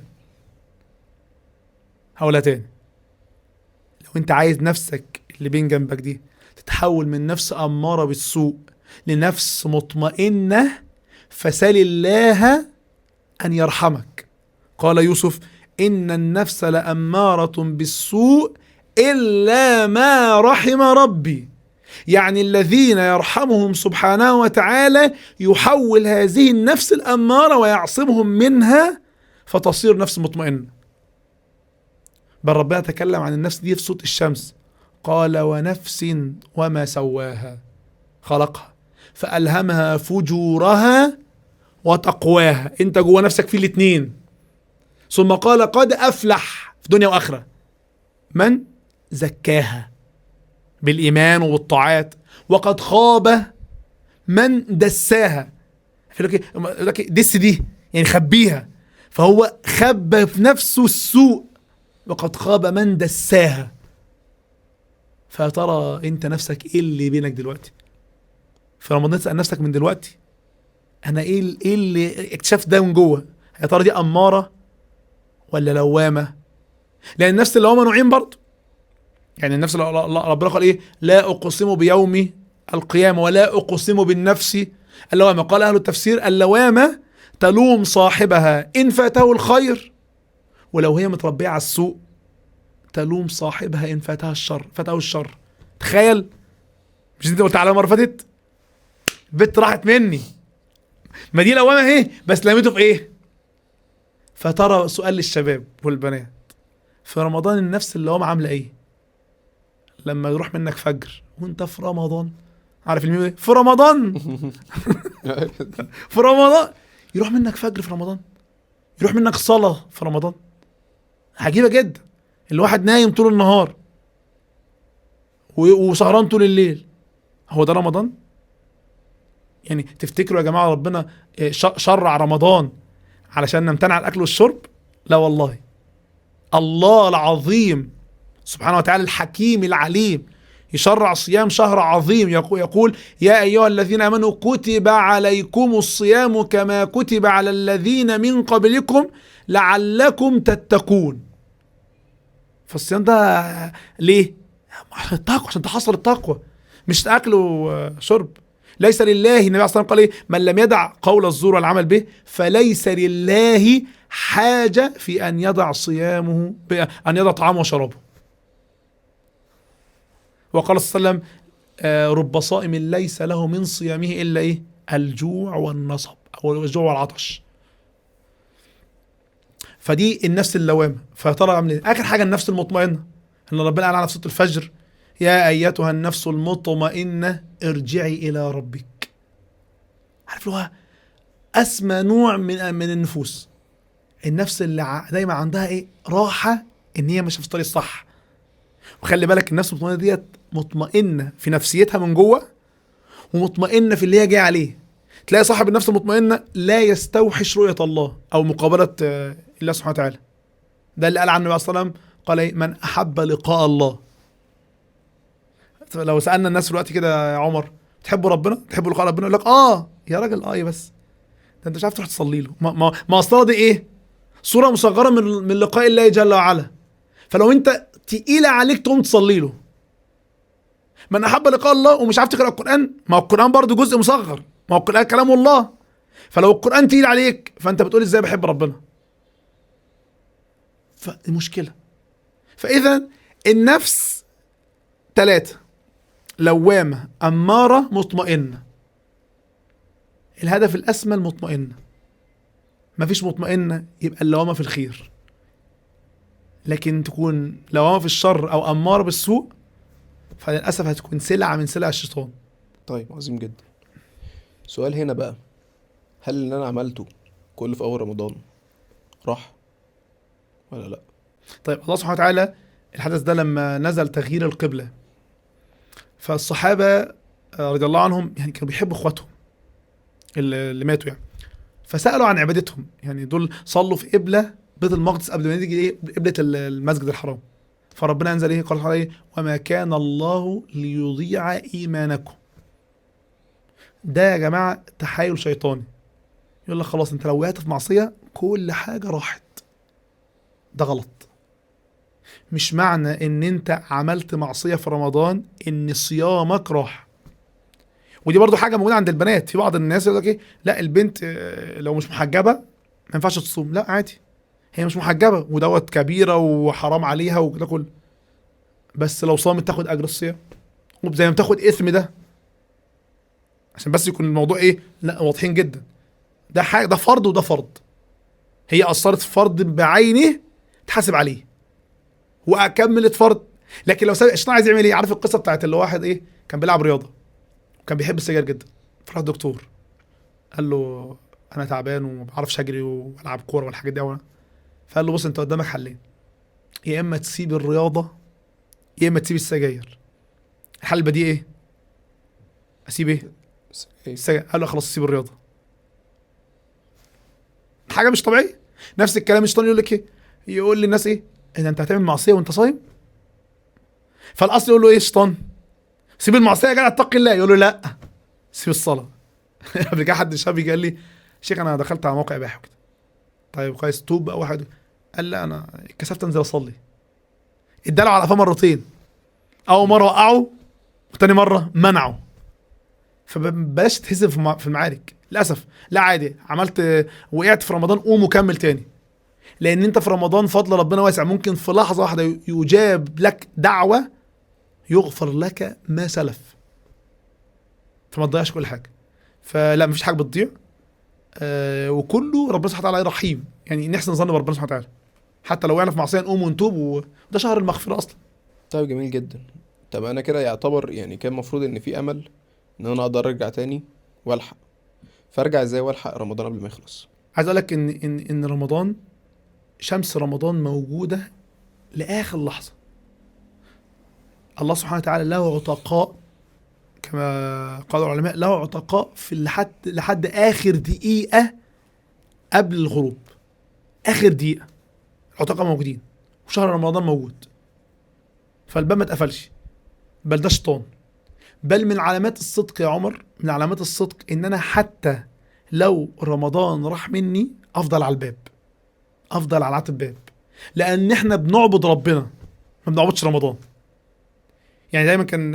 هقولها تاني، لو أنت عايز نفسك اللي بين جنبك دي تتحول من نفس أمارة بالسوء لنفس مطمئنة، فسل الله أن يرحمك. قال يوسف إن النفس لأمارة بالسوء إلا ما رحم ربي. يعني الذين يرحمهم سبحانه وتعالى يحول هذه النفس الأمارة ويعصمهم منها فتصير نفس مطمئنة. بل ربنا تكلم عن النفس دي في سورة الشمس، قال ونفس وما سواها خلقها فألهمها فجورها وتقواها. انت جوه نفسك في الاتنين. ثم قال قد أفلح في دنيا وآخرة من زكاها بالإيمان وبالطاعات، وقد خاب من دساها. دس دي يعني خبيها، فهو خب في نفسه السوء، وقد خاب من دساها. فترى انت نفسك ايه اللي بينك دلوقتي في رمضان؟ تسأل نفسك من دلوقتي انا ايه اللي اكتشفت ده من جوه؟ يا ترى دي أمارة ولا لوامة؟ لأن النفس اللوامة نوعين برضه. يعني النفس ربنا قال ايه؟ لا اقسم بيوم القيامة ولا اقسم بالنفس اللوامة. قال اهل التفسير اللوامة تلوم صاحبها ان فاته الخير، ولو هي متربية على السوء تلوم صاحبها إن فاته الشر. تخيل، مش انت قلت على مرة فاتت البت راحت مني، ما دي لوامة اهي، بس لميته في ايه؟ فترى سؤال للشباب والبنات، في رمضان النفس اللوامة عاملة ايه؟ لما يروح منك فجر وانت في رمضان، عارف الميم ايه؟ في رمضان في رمضان يروح منك فجر في رمضان، يروح منك صلاة في رمضان. عجيبة جدا، الواحد نايم طول النهار وسهران طول الليل، هو ده رمضان؟ يعني تفتكروا يا جماعة ربنا شرع رمضان علشان نمتنع عن الأكل والشرب؟ لا والله، الله العظيم سبحانه وتعالى الحكيم العليم يشرع صيام شهر عظيم، يقول يا أيها الذين آمنوا كتب عليكم الصيام كما كتب على الذين من قبلكم لعلكم تتقون. فالصيام ده ليه؟ عشان التقوى، عشان تحصل التقوى، مش أكل وشرب. ليس لله، النبي عليه الصلاة والسلام قال ايه؟ من لم يدع قول الزور والعمل به فليس لله حاجة في أن يضع صيامه، أن يضع طعامه وشرابه. وقال صلى الله عليه وسلم رب صائم ليس له من صيامه إلا إيه؟ الجوع والنصب أو الجوع والعطش. فدي النفس اللوامة. فترى عامل آخر حاجة النفس المطمئنة، إن ربنا قال على سورة الفجر يا أيتها النفس المطمئنة ارجعي إلى ربك. عارف هو أسمى نوع من النفوس، النفس اللي دايما عندها إيه؟ راحة، إن هي ماشية في الطريق الصح. وخلي بالك النفس المطمئنة ديت مطمئنة في نفسيتها من جوه، ومطمئنة في اللي هي جاية عليه. تلاقي صاحب النفس المطمئنة لا يستوحش رؤية الله أو مقابلة الله سبحانه وتعالى. ده اللي قال عنه النبي صلى الله عليه وسلم، قال إيه؟ من أحب لقاء الله. لو سألنا الناس دلوقتي كده يا عمر تحبوا ربنا؟ تحبوا لقاء ربنا؟ يقول لك يا راجل إيه بس ده انت مش عارف تروح تصلي له. ما اصلا دي ايه؟ صورة مصغرة من لقاء الله جل وعلا. فلو انت تقيلة عليك تقوم تصلي له. من أحب لقاء الله ومش عارف تقرأ القرآن، ما هو القرآن برضه جزء مصغر، ما هو القرآن كلام الله. فلو القرآن تقيل عليك فأنت بتقول إزاي بحب ربنا؟ فالمشكلة. فإذا النفس 3: لوامة، أمارة، مطمئنة. الهدف الأسمى المطمئنة. مفيش مطمئنة يبقى اللوامة في الخير، لكن تكون لوامة في الشر أو أمارة بالسوء فللأسف هتكون سلعة من سلع الشيطان. طيب عظيم جدا. سؤال هنا بقى، هل اللي انا عملته كله في اول رمضان راح ولا لا؟ طيب الله سبحانه وتعالى الحدث ده لما نزل تغيير القبلة، فالصحابة رضي الله عنهم يعني كانوا بيحبوا اخواتهم اللي ماتوا يعني، فسألوا عن عبادتهم. يعني دول صلوا في قبلة بيت المقدس قبل ما يجي ايه قبلة المسجد الحرام. فربنا انزل ايه؟ قال ايه؟ وما كان الله ليضيع ايمانكم. ده يا جماعة تحايل شيطاني، يقول لك خلاص انت لو وقعت في معصية كل حاجة راحت. ده غلط. مش معنى ان انت عملت معصية في رمضان ان صيامك راح. ودي برضو حاجة موجودة عند البنات. في بعض الناس يقول لك ايه؟ لا البنت لو مش محجبة ما ينفعش تصوم. لا عادي، هي مش محجبة ودوت كبيرة وحرام عليها وكده كله، بس لو صامت تاخد اجر الصيام وزي ما بتاخد اثم ده. عشان بس يكون الموضوع ايه؟ لا واضحين جدا. ده حاجة، ده فرض وده فرض. هي قصرت في فرض بعينه تحاسب عليه، واكملت فرض. لكن لو الشيطان عايز يعمل ايه؟ عارف القصه بتاعت اللي واحد ايه كان بيلعب رياضه وكان بيحب السجاير جدا، فراح الدكتور قال له انا تعبان وما بعرفش اجري والعب كوره والحاجات دي أولا. فقال له بص انت قدامك حلين، يا اما تسيب الرياضه يا اما تسيب السجاير. الحل البديهي ايه؟ اسيب ايه؟ السجاير. قال له خلاص سيب الرياضه. حاجه مش طبيعيه. نفس الكلام الشيطان يقول لك ايه؟ يقول للناس ايه؟ ان انت هتعمل معصيه وانت صايم. فالاصل يقول له ايه الشيطان؟ سيب المعصيه يا جدع اتقي الله. يقول له لا سيب الصلاه. قبل كده حد شاب قال لي شيخ انا دخلت على موقع اباحه كده. طيب كويس توب بقى. واحد قال لا انا اتكسفت انزل اصلي. اداله على قفاه مرتين، اول مره وقعه وتاني مره منعه. فبلاش تهزم في المعارك للاسف. لا عادي، عملت وقعت في رمضان قوم وكمل تاني. لان انت في رمضان فضل ربنا واسع، ممكن في لحظه واحده يجاب لك دعوه يغفر لك ما سلف، فما تضيعش كل حاجه. فلا، مفيش حاجه بتضيع. وكله ربنا سبحانه وتعالى رحيم، يعني نحسن ظن بربنا سبحانه وتعالى، حتى لو وقعنا في معصيه نقوم ونتوب، وده شهر المغفره اصلا. طيب جميل جدا. طب انا كده يعتبر يعني كان المفروض ان في امل ان انا اقدر ارجع تاني والحق، فارجع ازاي والحق رمضان قبل ما يخلص؟ عايز اقول لك ان رمضان، شمس رمضان موجوده لاخر لحظه. الله سبحانه وتعالى له عتقاء، كما قال العلماء، له عتقاء في لحد اخر دقيقه قبل الغروب. اخر دقيقه العتقاء موجودين، وشهر رمضان موجود، فالباب ما اتقفلش، بل ده شيطان. بل من علامات الصدق يا عمر، من علامات الصدق ان انا حتى لو رمضان راح مني افضل على الباب، افضل على عتب الباب، لان احنا بنعبد ربنا، ما بنعبدش رمضان. يعني دايما كان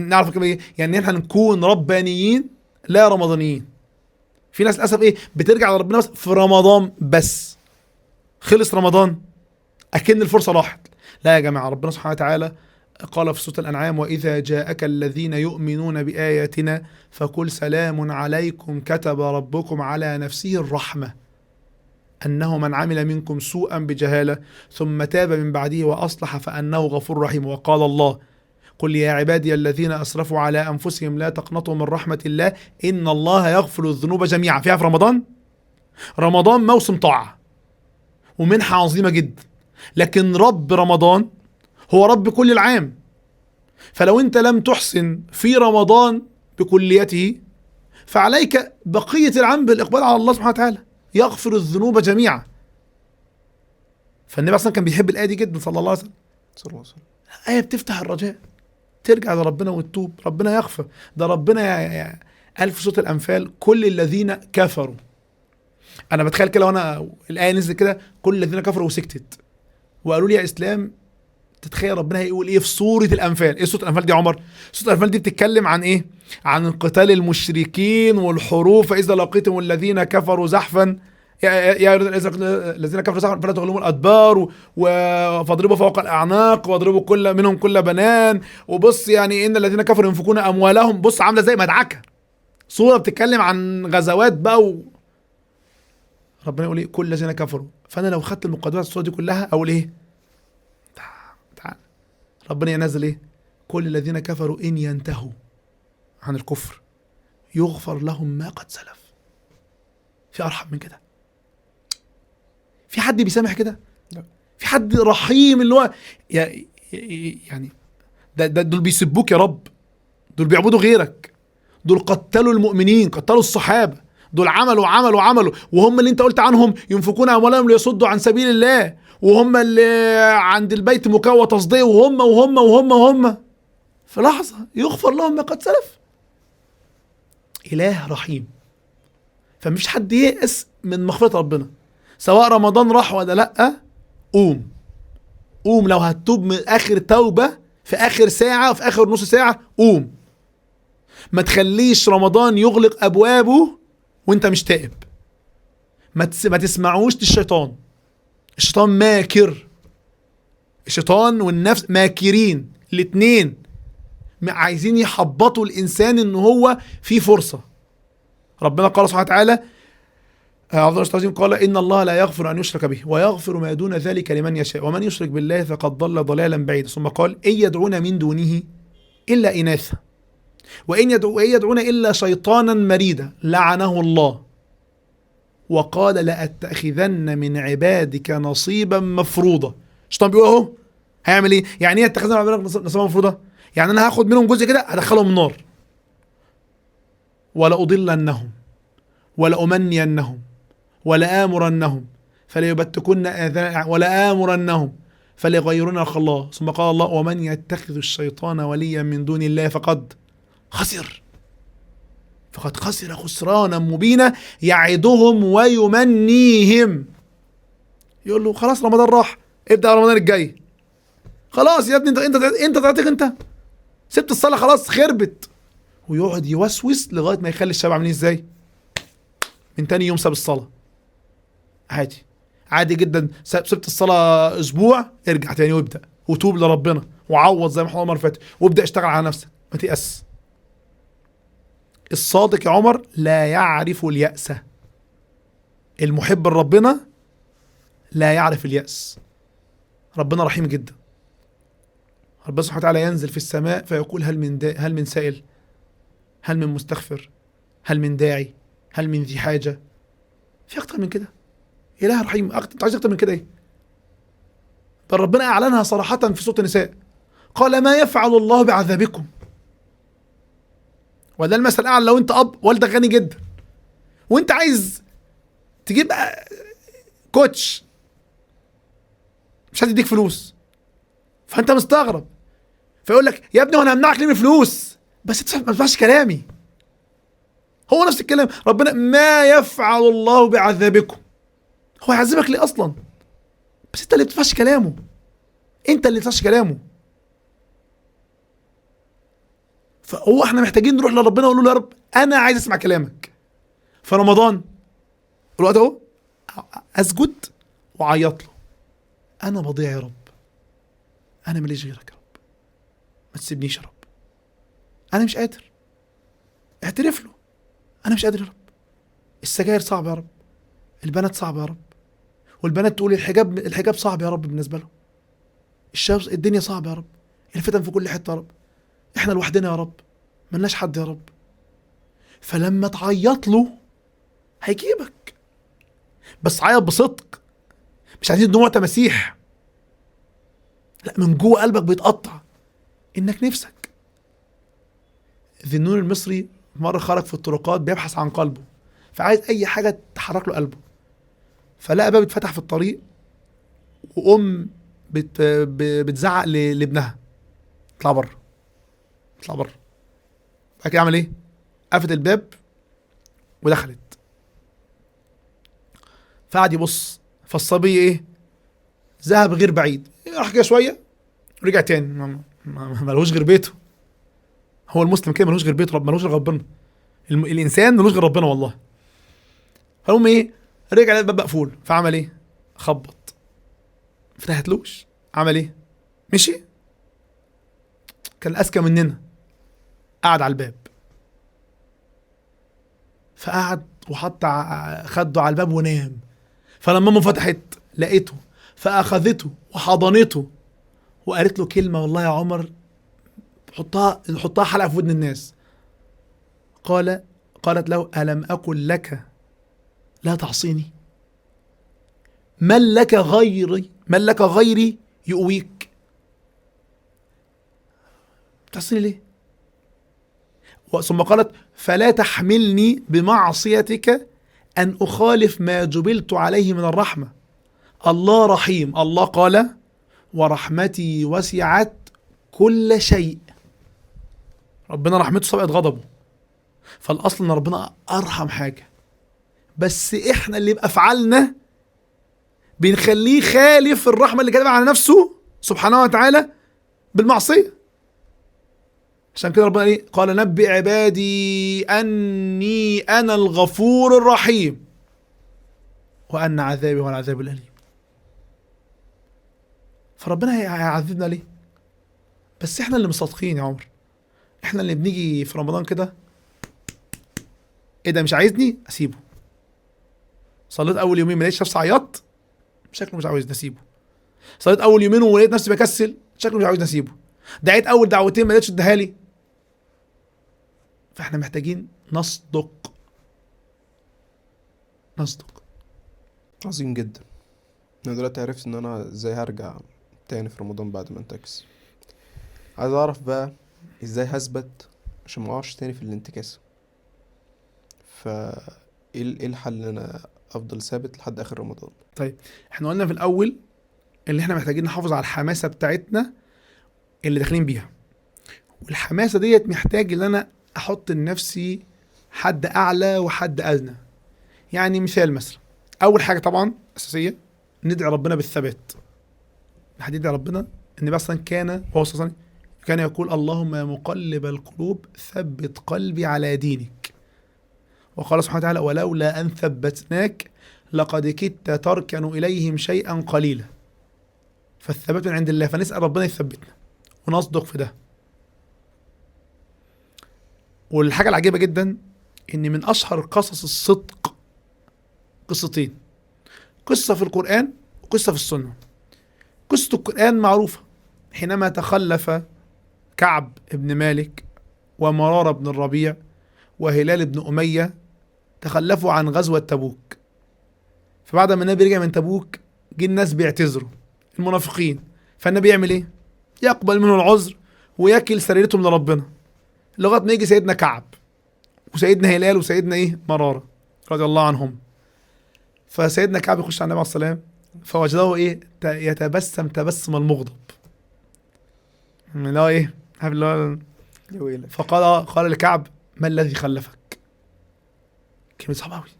نعرف كده ايه، يعني احنا نكون ربانيين لا رمضانيين. في ناس للاسف ايه بترجع لربنا بس في رمضان بس، خلص رمضان اكن الفرصه راحت. لا يا جماعه، ربنا سبحانه وتعالى قال في سورة الأنعام: وإذا جاءك الذين يؤمنون بآياتنا فقل سلام عليكم كتب ربكم على نفسه الرحمة أنه من عمل منكم سوءا بجهالة ثم تاب من بعده وأصلح فأنه غفور رحيم. وقال الله: قل يا عبادي الذين أسرفوا على أنفسهم لا تقنطوا من رحمة الله إن الله يغفر الذنوب جميعا. فيها في رمضان، رمضان موسم طاعة ومنحة عظيمة جدا، لكن رب رمضان هو رب كل العام. فلو انت لم تحسن في رمضان بكليته فعليك بقية العام بالإقبال على الله سبحانه وتعالى، يغفر الذنوب جميعا. فالنبي اصلا كان بيحب الآية دي جدا صلى الله عليه وسلم. صلى الله عليه وسلم. آية بتفتح الرجاء، ترجع لربنا وتتوب، ربنا يغفر. ده ربنا قال في سورة الأنفال: كل الذين كفروا. أنا بتخيل كده وأنا الآية نزلت كده، كل الذين كفروا وسكتت وقالوا لي يا إسلام، تتخيل ربنا هيقول ايه في سورة الأنفال؟ ايه سورة الأنفال دي يا عمر؟ سورة الأنفال دي بتتكلم عن ايه؟ عن قتال المشركين والحروب. فإذا لقيتم الذين كفروا زحفا يا الذين كفروا زحفا فلا تغلبوا الأدبار فاضربوا فوق الأعناق واضربوا كل منهم كل بنان. وبص يعني إن الذين كفروا ينفقون أموالهم، بص عاملة زي مدعكة، سورة بتتكلم عن غزوات بقى ربنا يقول ايه؟ كل الذين كفروا. فأنا لو خدت المقدمات السورة دي كلها أقول ايه؟ ربنا ينزل ايه؟ كل الذين كفروا ان ينتهوا عن الكفر يغفر لهم ما قد سلف. في ارحم من كده؟ في حد بيسامح كده؟ لا. في حد رحيم اللي هو يعني دول بيسبوك يا رب، دول بيعبدوا غيرك، دول قتلوا المؤمنين، قتلوا الصحابه، دول عملوا وهم اللي انت قلت عنهم ينفقون اموالهم ليصدوا عن سبيل الله، وهم اللي عند البيت مكوى تصديق، وهم في لحظة يغفر لهم ما قد سلف. إله رحيم. فمش حد ييأس من مغفرة ربنا، سواء رمضان راح ولا لأ. قوم لو هتتوب من آخر توبة في آخر ساعة، في آخر نص ساعة، قوم. ما تخليش رمضان يغلق أبوابه وانت مش تائب. ما تسمعوش للشيطان. الشيطان ماكر، الشيطان والنفس ماكرين الاتنين، عايزين يحبطوا الانسان ان هو في فرصة. ربنا قال سبحانه وتعالى: قال ان الله لا يغفر ان يشرك به ويغفر ما دون ذلك لمن يشاء ومن يشرك بالله فقد ضل ضلالا بعيدا. ثم قال: ان يدعون من دونه الا اناثا وان يدعون الا شيطانا مريدا لعنه الله وقال لأتخذن من عبادك نصيبا مفروضا. الشيطان بيقول اهو هيعمل ايه؟ يعني ايه اتخذن من عبادك نصيبا مفروضا؟ يعني انا هاخد منهم جزء كده هدخلهم النار. ولا أضلنهم ولا أمنينهم ولا آمرنهم فليبتكن آذان ولا آمرنهم فليغيرن خلق الله. ثم قال الله: ومن يتخذ الشيطان وليا من دون الله فقد خسر خسرانا مبينا يعدهم ويمنيهم. يقول له خلاص رمضان راح، ابدأ رمضان الجاي. خلاص يا ابني انت تعطيك، انت سبت الصلاة خلاص خربت. ويقعد يوسوس لغاية ما يخلي الشباب عاملين ازاي؟ من تاني يوم ساب الصلاة عادي. عادي جدا. سبت الصلاه اسبوع، ارجع تاني وابدا وتوب لربنا وعوض زي ما احنا عمر فات، وابدا اشتغل على نفسك، ما تيأس. الصادق يا عمر لا يعرف اليأس، المحب لربنا لا يعرف اليأس. ربنا رحيم جدا. ربنا سبحانه وتعالى ينزل في السماء فيقول هل من سائل، هل من مستغفر، هل من داعي، هل من ذي حاجة. في أكتر من كده؟ إله رحيم، أنت عايز أكتر من كده إيه؟ بل ربنا أعلنها صراحة في سورة النساء، قال ما يفعل الله بعذابكم. وده المثل الأعلى. لو أنت أب والدك غني جدا وأنت عايز تجيب كوتش مش هتديك فلوس، فأنت مستغرب، فيقول لك يا ابني وانا همنعك ليه من فلوس؟ بس ما تسمعش كلامي. هو نفس الكلام، ربنا ما يفعل الله بعذابكم. هو يعذبك ليه اصلا؟ بس انت اللي بتسمعش كلامه، انت اللي بتسمعش كلامه. فهو احنا محتاجين نروح لربنا ونقول له يا رب انا عايز اسمع كلامك. في رمضان الوقت اهو اسجد واعيط له، انا بضيع يا رب، انا ماليش غيرك يا رب، ما تسيبنيش يا رب، انا مش قادر. اعترف له، انا مش قادر يا رب. السجاير صعب يا رب، البنات صعب يا رب، والبنات تقول الحجاب صعب يا رب بالنسبه له، الشمس الدنيا صعبه يا رب، الفتن في كل حته يا رب، احنا لوحدنا يا رب، ملناش حد يا رب. فلما تعيط له هيجيبك، بس عيط بصدق، مش عايزين دموع تماسيح، لا من جوه قلبك بيتقطع انك نفسك. ذنون المصري مرة خرج في الطرقات بيبحث عن قلبه، فعايز اي حاجة تحرك له قلبه، فلقى باب اتفتح في الطريق وام بتزعق لابنها اطلع بره، اطلع بره. بعد كده عمل ايه؟ قفلت الباب ودخلت، فقعد يبص، فالصبي ايه؟ ذهب غير بعيد، راح كده شويه ورجع تاني، ملوش غير بيته. هو المسلم كده ملوش غير بيته، ملوش غير ربنا. الانسان ملوش غير ربنا والله. فالمهم ايه؟ رجع لقى الباب مقفول، فعمل ايه؟ خبط، فتحتلوش، عمل ايه؟ مشي. كان اذكى مننا، قعد على الباب، فقعد وحط خده على الباب ونام. فلما امه فتحت لقيته، فاخذته وحضنته وقالت له كلمه والله يا عمر حطها حلقه في ودن الناس. قالت له الم اقل لك لا تعصيني؟ من لك غيري يؤويك؟ تعصيني ليه؟ ثم قالت فلا تحملني بمعصيتك أن أخالف ما جبلت عليه من الرحمة. الله رحيم، الله قال ورحمتي وسعت كل شيء. ربنا رحمته سبقت غضبه، فالأصل أن ربنا أرحم حاجة، بس إحنا اللي بأفعالنا بنخليه خالف الرحمة اللي كتبها على نفسه سبحانه وتعالى بالمعصية. عشان كده ربنا ايه؟ قال نبئ عبادي اني انا الغفور الرحيم وان عذابي هو العذاب الاليم. فربنا هيعذبنا ليه؟ بس احنا اللي مصادقين يا عمر، احنا اللي بنيجي في رمضان كده ايه ده مش عايزني اسيبه. صليت اول يومين ما لقيتش نفسي عيطت، شكله مش عاوزني اسيبه. صليت اول يومين ولقيت نفسي بكسل، شكله مش عاوزني اسيبه. دعيت اول دعوتين ما لقيتش اداها لي. فاحنا محتاجين نصدق. عظيم جدا. انا دلوقتي عرفت ان انا ازاي هرجع تاني في رمضان بعد ما انتكس. عايز اعرف بقى ازاي هثبت عشان ما اقعش تاني في الانتكاسة. ايه الحل ان انا افضل ثابت لحد اخر رمضان؟ طيب احنا قلنا في الاول اللي احنا محتاجين نحافظ على الحماسة بتاعتنا اللي داخلين بيها، والحماسة ديت محتاج ان انا احط لنفسي حد اعلى وحد ادنى. يعني مثلا اول حاجة طبعا اساسية ندعي ربنا بالثبات. حد يدعي ربنا. النبي اصلا كان يقول اللهم يا مقلب القلوب ثبت قلبي على دينك. وقال سبحانه وتعالى ولولا ان ثبتناك لقد كدت تركن إليهم شيئا قليلا. فالثبات من عند الله، فنسأل ربنا يثبتنا ونصدق في ده. والحاجة العجيبة جدا إن من أشهر قصص الصدق قصتين، قصة في القرآن وقصة في السنة. قصة القرآن معروفة، حينما تخلف كعب بن مالك ومرارة بن الربيع وهلال بن أمية، تخلفوا عن غزوة تبوك. فبعد ما النبي رجع من تبوك، جه الناس بيعتذروا المنافقين، فالنبي يعمل ايه؟ يقبل منه العذر ويكل سريرتهم لربنا، لغايه ما يجي سيدنا كعب وسيدنا هلال وسيدنا مرارة رضي الله عنهم. فسيدنا كعب يخش على النبي عليه الصلاه والسلام، فوجده يتبسم تبسم المغضب، اللي هو عارف اللي هو. فقال لكعب: ما الذي خلفك؟ كلمه صعبه قوي،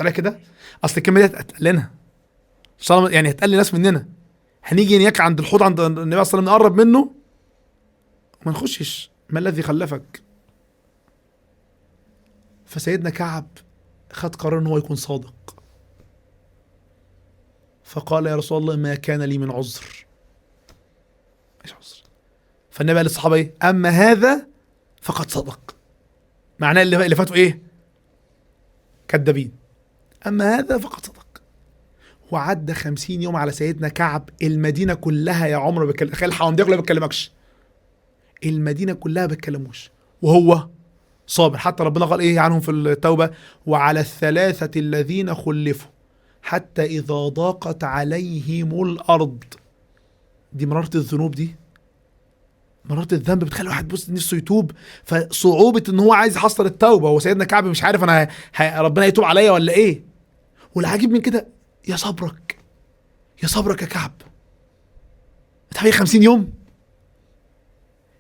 عليها كده. اصل الكلمه دي هتقال لنا ان شاء الله، يعني هتقال لناس مننا. هنيجي نياك عند الحوض عند النبي صلى الله عليه وسلم، نقرب منه وما نخشش. ما الذي خلفك؟ فسيدنا كعب خد قرار ان هو يكون صادق، فقال: يا رسول الله ما كان لي من عذر. ايش عذر؟ فالنبي قال للصحابه: اما هذا فقد صدق. معناه اللي فاتوا كذابين. اما هذا فقد صدق. وعدى 50 يوم على سيدنا كعب، المدينه كلها يا عمر بتكلم، تخيل الحوامديه كلها ما بتكلمكش، المدينه كلها ما بتكلموش، وهو صابر. حتى ربنا قال عنهم في التوبه: وعلى الثلاثه الذين خلفوا حتى اذا ضاقت عليهم الارض. دي مرارة الذنوب، دي مرارة الذنب بتخلي واحد بص نفسه يتوب، فصعوبة ان هو عايز يحصل التوبة، وسيدنا كعب مش عارف انا ربنا يتوب عليا ولا ايه. والعجيب من كده: يا صبرك يا صبرك يا كعب، انت 50 يوم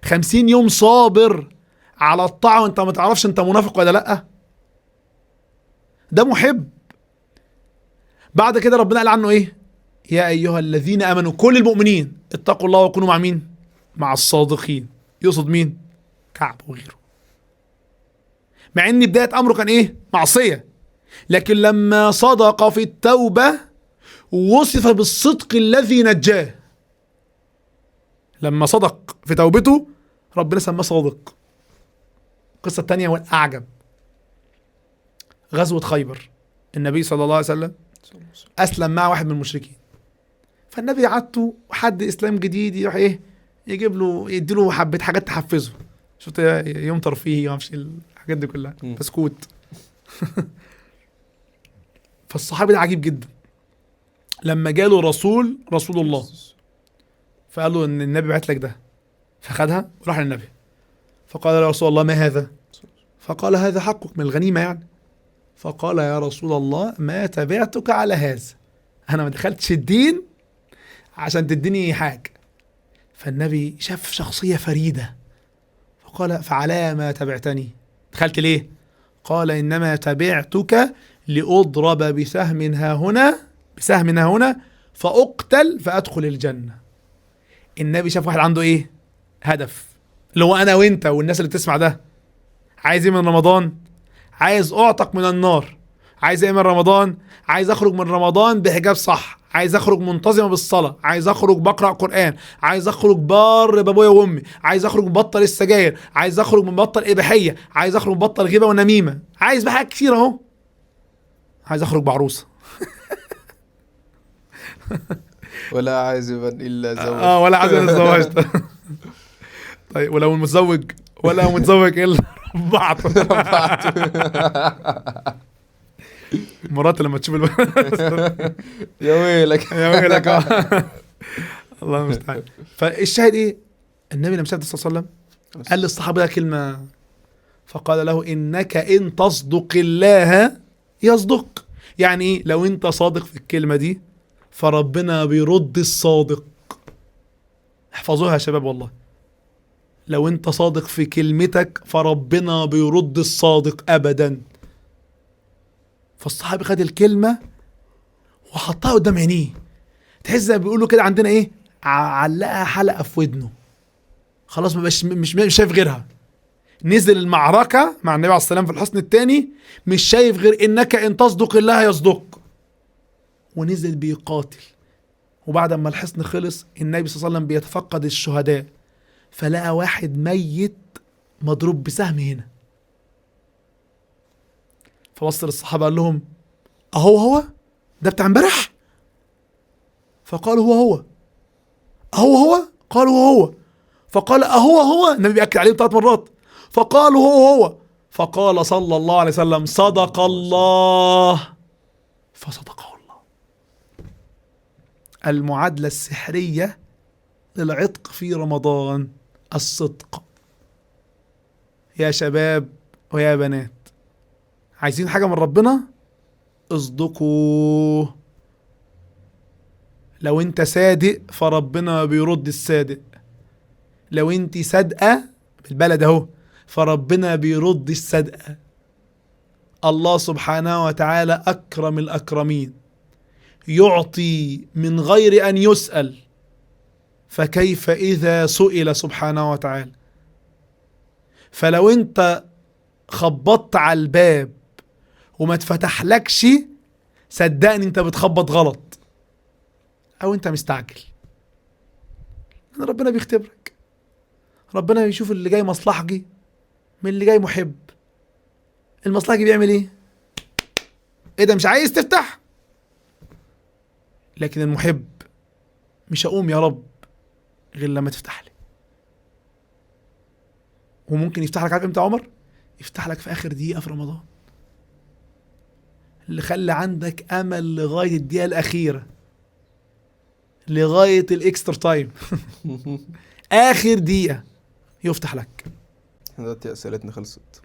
50 يوم صابر على الطاعة وانت ما تعرفش انت منافق ولا لا. ده محب. بعد كده ربنا قال عنه يا ايها الذين امنوا، كل المؤمنين اتقوا الله وكونوا مع مين؟ مع الصادقين. يقصد مين؟ كعب وغيره. مع ان بداية امره كان معصية، لكن لما صدق في التوبة وصف بالصدق الذي نجاه. لما صدق في توبته ربنا سماه صادق. القصة الثانية والأعجب: غزوة خيبر. النبي صلى الله عليه وسلم أسلم مع واحد من المشركين، فالنبي عادته حد إسلام جديد يروح يجيب له، يدي له حبة حاجات تحفزه. شفت يوم ترفيهي ومش الحاجات دي كلها، بسكوت. فالصحابي ده عجيب جدا، لما جاله رسول الله فقال له ان النبي بعت لك ده، فخدها وراح للنبي فقال: يا رسول الله ما هذا؟ فقال: هذا حقك من الغنيمة يعني. فقال: يا رسول الله ما تبعتك على هذا، انا ما دخلتش الدين عشان تديني حاجة. فالنبي شاف شخصية فريدة فقال: فعلى ما تبعتني؟ دخلت ليه؟ قال: انما تبعتك لأضرب بسهم ها هنا فأقتل فأدخل الجنة. النبي شاف واحد عنده هدف، اللي هو أنا وإنت والناس اللي بتسمع ده. عايز من رمضان؟ عايز أعتق من النار. عايز من رمضان؟ عايز أخرج من رمضان بحجاب صح، عايز أخرج منتظمة بالصلاة، عايز أخرج بقرأ قرآن، عايز أخرج بار بابويا وأمي، عايز أخرج مبطل السجاير، عايز أخرج مبطل إباحية، عايز أخرج مبطل غيبة ونميمة، عايز بحاجات كتير أهو. عايز أخرج بعروسة. ولا عازبا الا زوج. ولا عازبا الا زوجت. طيب ولو متزوج ولا متزوج الا بعض. مرات لما تشوف يا ويلك يا ويلك. الله المستعان. فالشاهد النبي لما شاهد صلى الله عليه وسلم قال للصحابه كلمه، فقال له: انك ان تصدق الله يصدق. يعني لو انت صادق في الكلمه دي فربنا بيرد الصادق. احفظوها يا شباب والله، لو انت صادق في كلمتك فربنا بيرد الصادق ابدا. فالصحابي خد الكلمة وحطها قدام عينيه، تحس زي ما بيقولوا كده عندنا علقها حلقة في ودنه، خلاص مش شايف غيرها. نزل المعركة مع النبي عليه الصلاة والسلام في الحصن الثاني مش شايف غير إنك إن تصدق الله يصدق، ونزل بيقاتل. وبعد ما الحصن خلص النبي صلى الله عليه وسلم بيتفقد الشهداء، فلقى واحد ميت مضروب بسهم هنا، فبص للصحابة قال لهم هو ده بتاع امبارح؟ فقالوا هو هو قالوا هو، فقال هو النبي بيأكد عليهم 3 مرات، فقالوا هو، فقال صلى الله عليه وسلم صدق الله، فصدقه الله. المعادلة السحرية للعتق في رمضان الصدق. يا شباب ويا بنات، عايزين حاجة من ربنا؟ اصدقوا. لو انت صادق فربنا بيرد الصادق، لو انت صادقة بالبلد اهو فربنا بيرد الصدقة. الله سبحانه وتعالى أكرم الأكرمين، يعطي من غير أن يسأل، فكيف إذا سئل سبحانه وتعالى؟ فلو انت خبطت على الباب وما تفتحلكش، صدقني انت بتخبط غلط او انت مستعجل. ربنا بيختبرك، ربنا بيشوف اللي جاي مصلحجي من اللي جاي محب. المصلحجي بيعمل ايه؟ ايه ده مش عايز تفتح؟ لكن المحب مش هقوم يا رب غير لما تفتح لي. وممكن يفتح لك، عارف امتى يا عمر؟ يفتح لك في اخر دقيقة في رمضان، اللي خلى عندك امل لغاية الدقيقة الاخيرة، لغاية الاكسترا تايم اخر دقيقة يفتح لك. احنا دلوقتي اسئلتنا خلصت،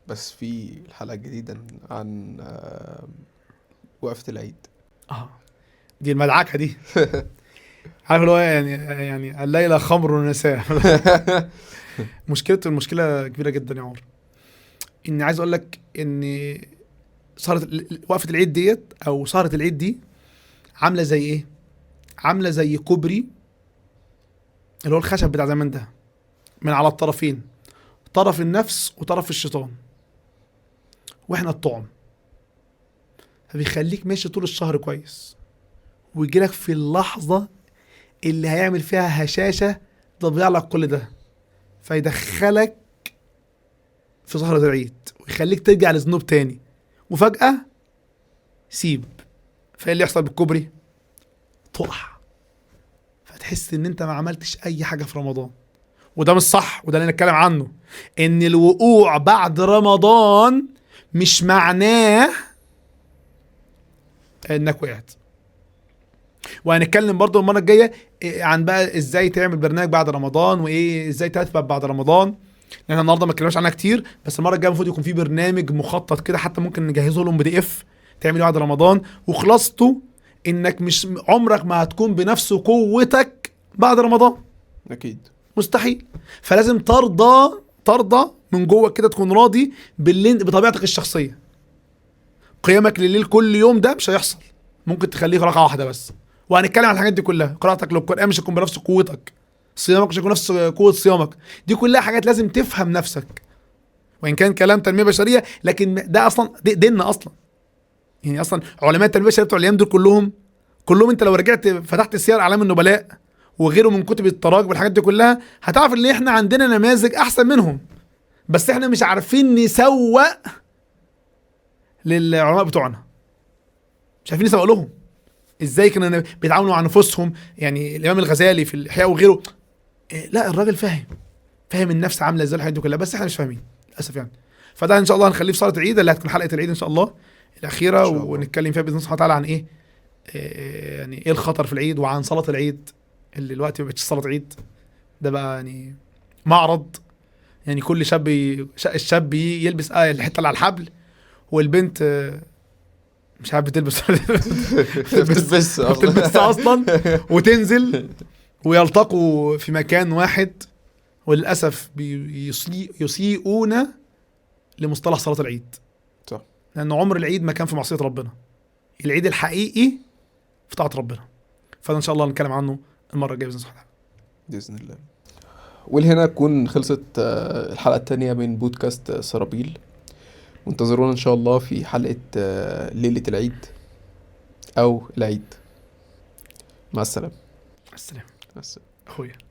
بس في الحلقة الجديدة عن وقفة العيد. دي المدعكة دي عارف اللي هو يعني الليلة خمر ونساء المشكلة كبيرة جدا يا عمر. اني عايز اقول لك ان وقفة العيد ديت او سهرة العيد دي عاملة زي ايه؟ عاملة زي كوبري اللي هو الخشب بتاع زمان ده، من على الطرفين، طرف النفس وطرف الشيطان، واحنا الطعم. فبيخليك ماشي طول الشهر كويس، ويجيلك في اللحظة اللي هيعمل فيها هشاشة تضيع لك كل ده، فيدخلك في سهرة العيد ويخليك ترجع لذنوب تاني، وفجأة سيب. فايه اللي يحصل بالكوبري؟ تقع، فتحس ان انت ما عملتش اي حاجة في رمضان. وده مش صح، وده اللي نتكلم عنه، ان الوقوع بعد رمضان مش معناه انك وقعت. وهنتكلم برضو المرة الجاية عن بقى ازاي تعمل برنامج بعد رمضان، وايه ازاي تثبت بعد رمضان، لان النهارده ما اتكلمناش عنها كتير، بس المرة الجاية المفروض يكون في برنامج مخطط كده، حتى ممكن نجهزه لهم PDF تعمل بعد رمضان. وخلاصته انك مش عمرك ما هتكون بنفس قوتك بعد رمضان، اكيد مستحيل. فلازم ترضى من جوه كده، تكون راضي بطبيعتك الشخصية. قيامك لليل كل يوم ده مش هيحصل، ممكن تخليه ركعة واحدة بس. وهنتكلم عن الحاجات دي كلها. قراءتك للقرآن مش هتكون بنفس قوتك، صيامك مش هيكون نفس قوة صيامك. دي كلها حاجات لازم تفهم نفسك، وإن كان كلام تنمية بشرية، لكن ده أصلا ديننا أصلا. يعني أصلا علماء التنمية البشرية بتوع الأيام دول كلهم أنت لو رجعت فتحت سير أعلام النبلاء وغيره من كتب التراجم والحاجات دي كلها، هتعرف ان احنا عندنا نماذج احسن منهم، بس احنا مش عارفين نسوق للعلماء بتوعنا، مش عارفين نسوق لهم ازاي كانوا بيتعاملوا مع نفوسهم. يعني الامام الغزالي في الاحياء وغيره، لا الراجل فاهم النفس عامله ازاي، الحاجات دي كلها، بس احنا مش فاهمين للاسف يعني. فده ان شاء الله هنخليه في صلاه العيد اللي هتكون حلقه العيد ان شاء الله الاخيره، إن شاء الله. ونتكلم فيها باذن الله سبحانه وتعالى عن ايه، يعني ايه الخطر في العيد، وعن صلاه العيد اللي دلوقتي ما بقتش صلاه عيد، ده بقى يعني معرض. يعني كل الشاب يلبس الحته اللي على الحبل، والبنت مش عارف بتلبس بتلبسها اصلا وتنزل ويلتقوا في مكان واحد، وللاسف يسيئون لمصطلح صلاه العيد. صح. لان عمر العيد ما كان في معصيه ربنا، العيد الحقيقي في طاعه ربنا. فده ان شاء الله نتكلم عنه المره الجايه باذن الله. باذن الله. ولهنا تكون خلصت الحلقة التانية من بودكاست سرابيل. وانتظرونا ان شاء الله في حلقة ليلة العيد او العيد. مع السلامة. السلام مع السلامة. اخويا.